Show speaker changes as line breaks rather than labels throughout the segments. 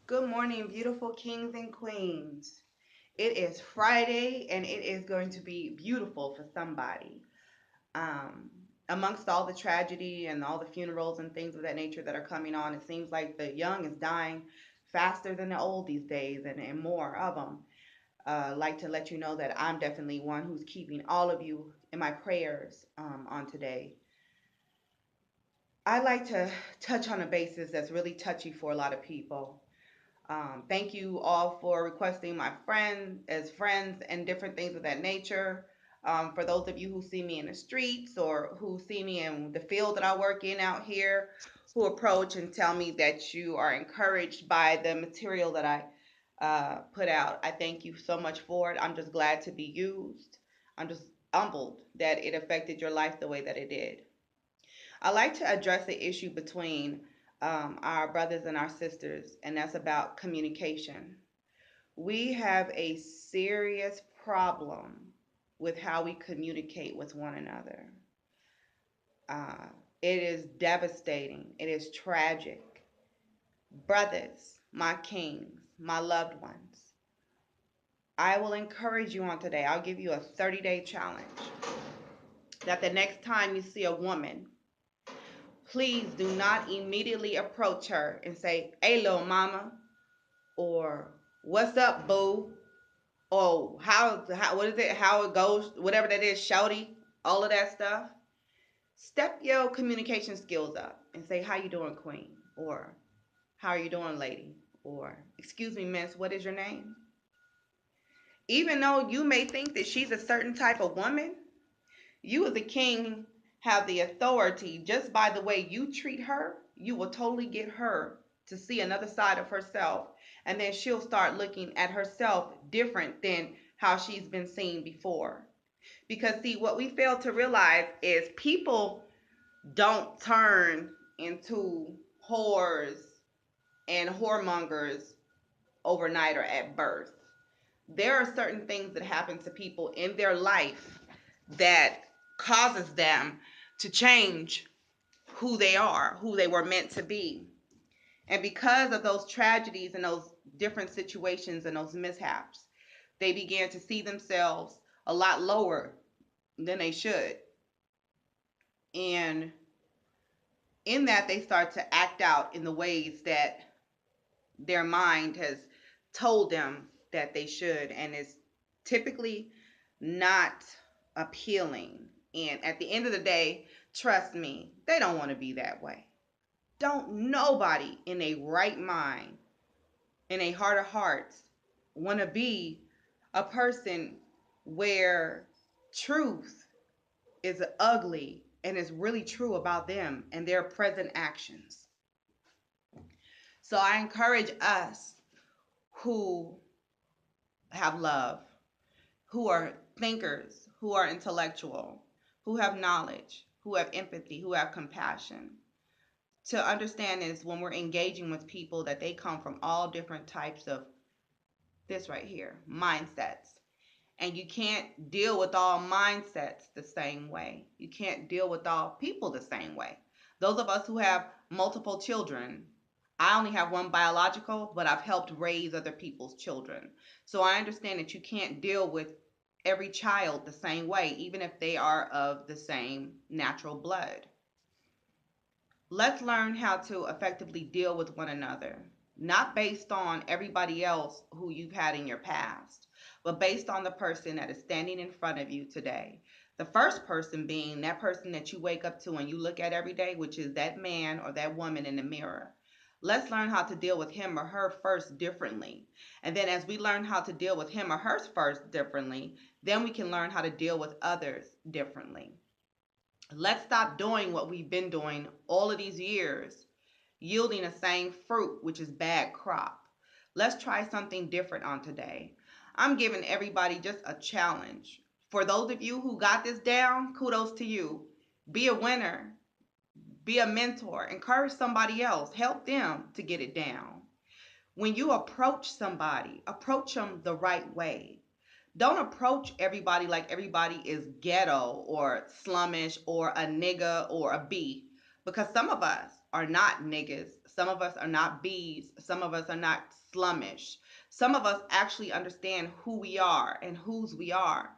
Good morning, beautiful kings and queens. It is Friday and it is going to be beautiful for somebody. Um, Amongst all the tragedy and all the funerals and things of that nature that are coming on, it seems like the young is dying faster than the old these days and more of them. Like to let you know that I'm definitely one who's keeping all of you in my prayers on today. I like to touch on a basis that's really touchy for a lot of people. Thank you all for requesting my friend as friends and different things of that nature. For those of you who see me in the streets or who see me in the field that I work in out here, who approach and tell me that you are encouraged by the material that I put out, I thank you so much for it. I'm just glad to be used. I'm just humbled that it affected your life the way that it did. I like to address the issue between our brothers and our sisters, and that's about communication. We have a serious problem with how we communicate with one another. Uh, it is devastating, it is tragic. Brothers, my kings, my loved ones, I will encourage you on today. I'll give you a 30-day challenge that the next time you see a woman, please do not immediately approach her and say, "Hey, little mama," or "What's up, boo?" or how what is it? How it goes? Whatever that is, shouty, all of that stuff. Step your communication skills up and say, "How you doing, queen?" or "How are you doing, lady?" or "Excuse me, miss, what is your name?" Even though you may think that she's a certain type of woman, you as a king have the authority. Just by the way you treat her, you will totally get her to see another side of herself. And then she'll start looking at herself different than how she's been seen before. Because, see, what we fail to realize is people don't turn into whores and whoremongers overnight or at birth. There are certain things that happen to people in their life that causes them to change who they are, who they were meant to be. And because of those tragedies and those different situations and those mishaps, they began to see themselves a lot lower than they should. And in that, they start to act out in the ways that their mind has told them that they should. And it's typically not appealing. And at the end of the day, trust me, they don't want to be that way. Don't nobody in a right mind, in a heart of hearts, want to be a person where truth is ugly and is really true about them and their present actions. So I encourage us who have love, who are thinkers, who are intellectual, who have knowledge, who have empathy, who have compassion, to understand is when we're engaging with people that they come from all different types of this right here, mindsets. And you can't deal with all mindsets the same way. You can't deal with all people the same way. Those of us who have multiple children, I only have one biological, but I've helped raise other people's children. So I understand that you can't deal with every child the same way, even if they are of the same natural blood. Let's learn how to effectively deal with one another, not based on everybody else who you've had in your past, but based on the person that is standing in front of you today. The first person being that person that you wake up to and you look at every day, which is that man or that woman in the mirror. Let's learn how to deal with him or her first differently. And then, as we learn how to deal with him or her first differently, then we can learn how to deal with others differently. Let's stop doing what we've been doing all of these years, yielding the same fruit, which is bad crop. Let's try something different on today. I'm giving everybody just a challenge. For those of you who got this down, kudos to you. Be a winner, be a mentor, encourage somebody else, help them to get it down. When you approach somebody, approach them the right way. Don't approach everybody like everybody is ghetto or slummish or a nigga or a B, because some of us are not niggas, Some of us are not bees. Some of us are not slummish. Some of us actually understand who we are and whose we are.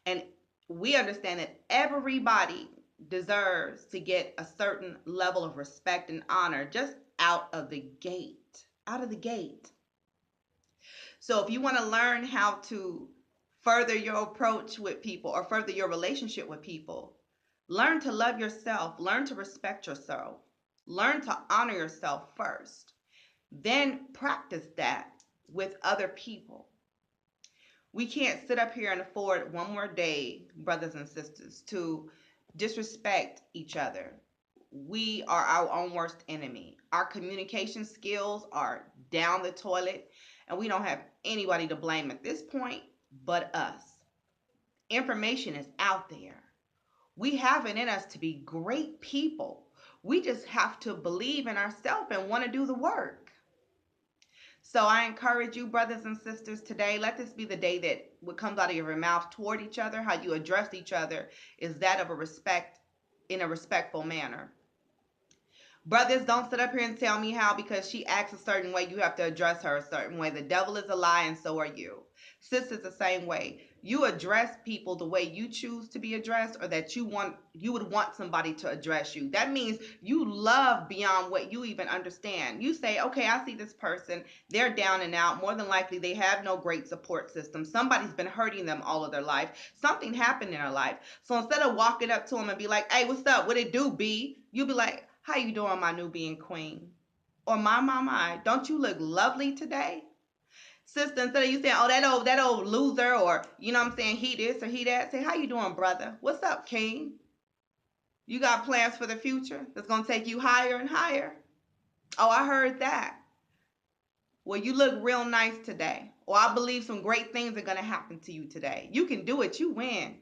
And we understand that everybody deserves to get a certain level of respect and honor just out of the gate. Out of the gate. So if you want to learn how to further your approach with people or further your relationship with people, learn to love yourself, learn to respect yourself, learn to honor yourself first. Then practice that with other people. We can't sit up here and afford one more day, brothers and sisters, to disrespect each other. We are our own worst enemy. Our communication skills are down the toilet, and we don't have anybody to blame at this point but us. Information is out there. We have it in us to be great people. We just have to believe in ourselves and want to do the work. So I encourage you, brothers and sisters, today, let this be the day that what comes out of your mouth toward each other, how you address each other, is that of a respect in a respectful manner. Brothers, don't sit up here and tell me how because she acts a certain way, you have to address her a certain way. The devil is a lie, and so are you. Sisters, the same way. You address people the way you choose to be addressed, or that you would want somebody to address you. That means you love beyond what you even understand. You say, okay, I see this person, they're down and out. More than likely, they have no great support system. Somebody's been hurting them all of their life. Something happened in their life. So instead of walking up to them and be like, hey, what's up? What it do, B? You be like, how you doing, my Nubian queen? Or my, don't you look lovely today? Sister, instead of you saying, oh, that old loser, or you know what I'm saying, he this or he that, say, how you doing, brother? What's up, king? You got plans for the future that's gonna take you higher and higher? Oh, I heard that. Well, you look real nice today. Or I believe some great things are gonna happen to you today. You can do it, you win.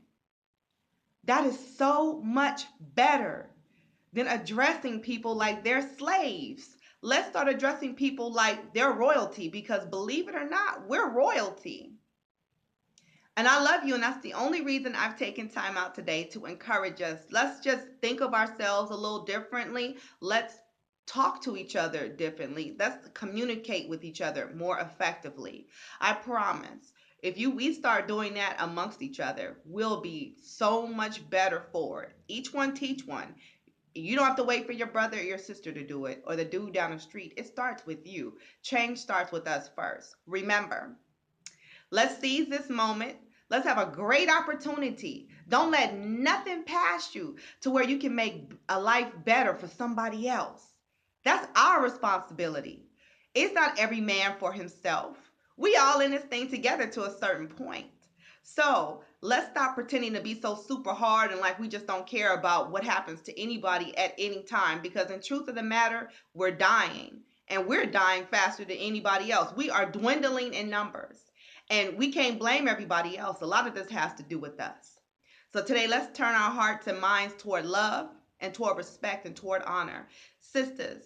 That is so much better than addressing people like they're slaves. Let's start addressing people like they're royalty, because believe it or not, we're royalty. And I love you, and that's the only reason I've taken time out today to encourage us. Let's just think of ourselves a little differently. Let's talk to each other differently. Let's communicate with each other more effectively. I promise. If we start doing that amongst each other, we'll be so much better for it. Each one teach one. You don't have to wait for your brother or your sister to do it, or the dude down the street. It starts with you. Change starts with us first. Remember, let's seize this moment. Let's have a great opportunity. Don't let nothing pass you to where you can make a life better for somebody else. That's our responsibility. It's not every man for himself. We all in this thing together to a certain point. So let's stop pretending to be so super hard and like we just don't care about what happens to anybody at any time, because in truth of the matter, we're dying, and we're dying faster than anybody else. We are dwindling in numbers, and we can't blame everybody else. A lot of this has to do with us. So today, let's turn our hearts and minds toward love and toward respect and toward honor. Sisters,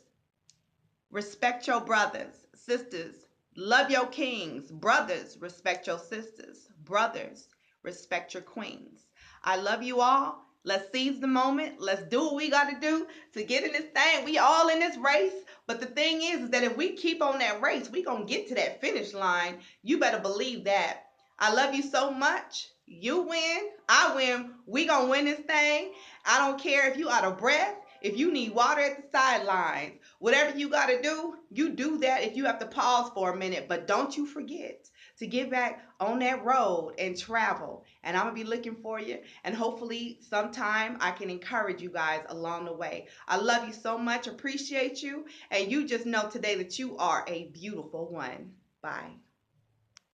respect your brothers. Sisters, love your kings. Brothers, respect your sisters. Brothers, respect your queens. I love you all. Let's seize the moment. Let's do what we got to do to get in this thing. We all in this race. But the thing is that if we keep on that race, we going to get to that finish line. You better believe that. I love you so much. You win. I win. We going to win this thing. I don't care if you out of breath, if you need water at the sidelines. Whatever you got to do, you do that if you have to pause for a minute. But don't you forget to get back on that road and travel. And I'm going to be looking for you. And hopefully sometime I can encourage you guys along the way. I love you so much. Appreciate you. And you just know today that you are a beautiful one. Bye.